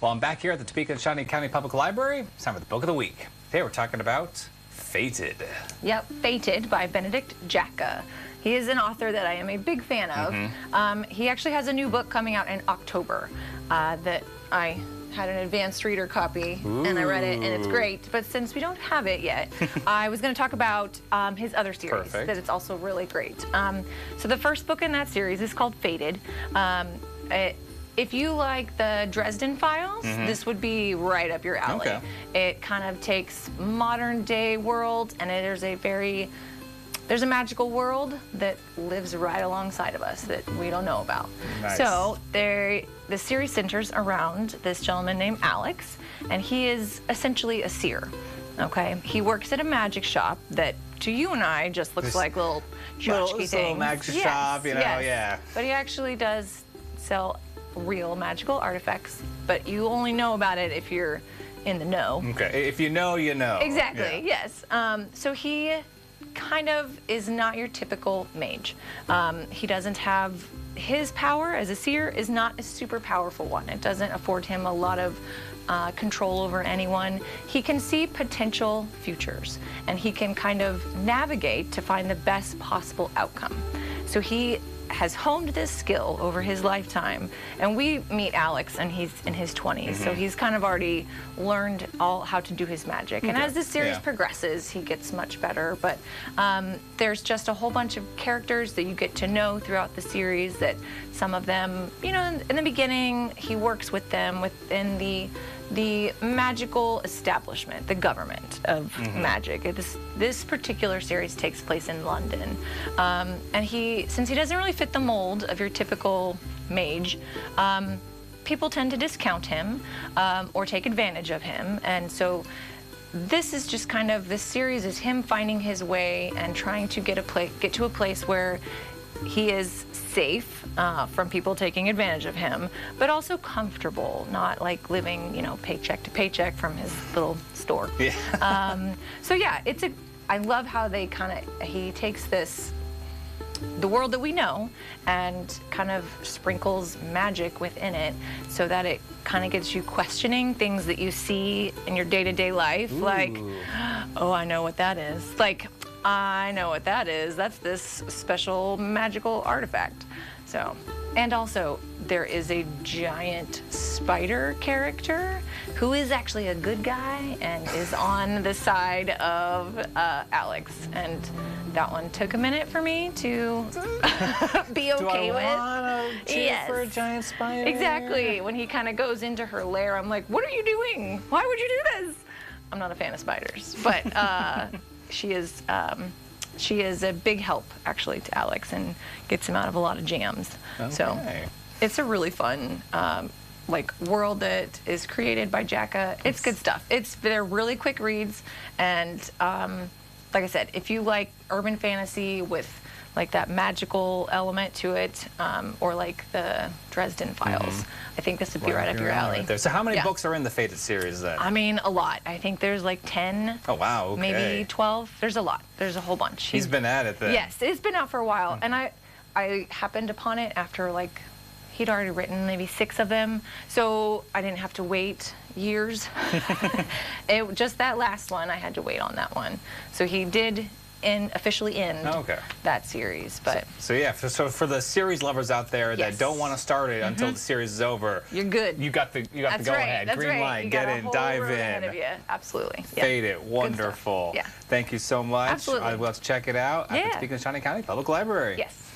Well, I'm back here at the Topeka and Shawnee County Public Library. It's time for the book of the week. Today we're talking about Fated. Yep, Fated by Benedict Jacka. He is an author that I am a big fan of. He actually has a new book coming out in October that I had an advanced reader copy, and I read it, and it's great. But since we don't have it yet, I was going to talk about his other series, that it's also really great. So the first book in that series is called Fated. If you like the Dresden Files, this would be right up your alley. Okay. It kind of takes modern day world, and there's a magical world that lives right alongside of us that we don't know about. Nice. So the series centers around this gentleman named Alex, and he is essentially a seer. Okay, he works at a magic shop that to you and I just looks like little tchotchke things. Little magic shop, you know, yeah. But he actually does sell real magical artifacts, but you only know about it if you're in the know. Okay, if you know, you know. Exactly, yes. So he kind of is not your typical mage. He doesn't have, his power as a seer is not a super powerful one. It doesn't afford him a lot of control over anyone. He can see potential futures, and he can kind of navigate to find the best possible outcome. So he has honed this skill over his lifetime, and we meet Alex and he's in his 20s, so he's kind of already learned how to do his magic. And as the series progresses, he gets much better, but there's just a whole bunch of characters that you get to know throughout the series that some of them, you know, in the beginning, he works with them within the magical establishment, the government of magic. This particular series takes place in London. And since he doesn't really fit the mold of your typical mage, people tend to discount him or take advantage of him. And so this is just kind of, this series is him finding his way and trying to get to a place where he is safe from people taking advantage of him, but also comfortable, not like living, you know, paycheck to paycheck from his little store. Yeah. So yeah, I love how they he takes the world that we know and kind of sprinkles magic within it so that it kind of gets you questioning things that you see in your day-to-day life. Like, oh, I know what that is. Like, I know what that is. That's this special magical artifact. So, and also there is a giant spider character who is actually a good guy and is on the side of Alex. And that one took a minute for me to be okay with. Do I want to cheer for a giant spider? Exactly. When he kind of goes into her lair, I'm like, what are you doing? Why would you do this? I'm not a fan of spiders, but she is a big help, actually, to Alex and gets him out of a lot of jams. Okay. So it's a really fun world that is created by Jacka. It's good stuff. They're really quick reads, and like I said, if you like urban fantasy with like that magical element to it, or like the Dresden Files, I think this would be right up your alley. Right there. So how many books are in the Fated series then? I mean, a lot. I think there's like 10. Oh, wow, okay. Maybe 12. There's a lot. There's a whole bunch. He's been at it then. Yes, it's been out for a while. And I happened upon it after like, he'd already written maybe 6 of them. So I didn't have to wait years. Just that last one, I had to wait on that one. So he did officially end that series. But so yeah, so for the series lovers out there that don't want to start it until the series is over, you're good. You got the go ahead, green light, get in, dive in. Ahead of you. Absolutely. Fated, wonderful. Yeah. Thank you so much. Absolutely. Let's check it out at the Topeka and Shawnee County Public Library. Yes.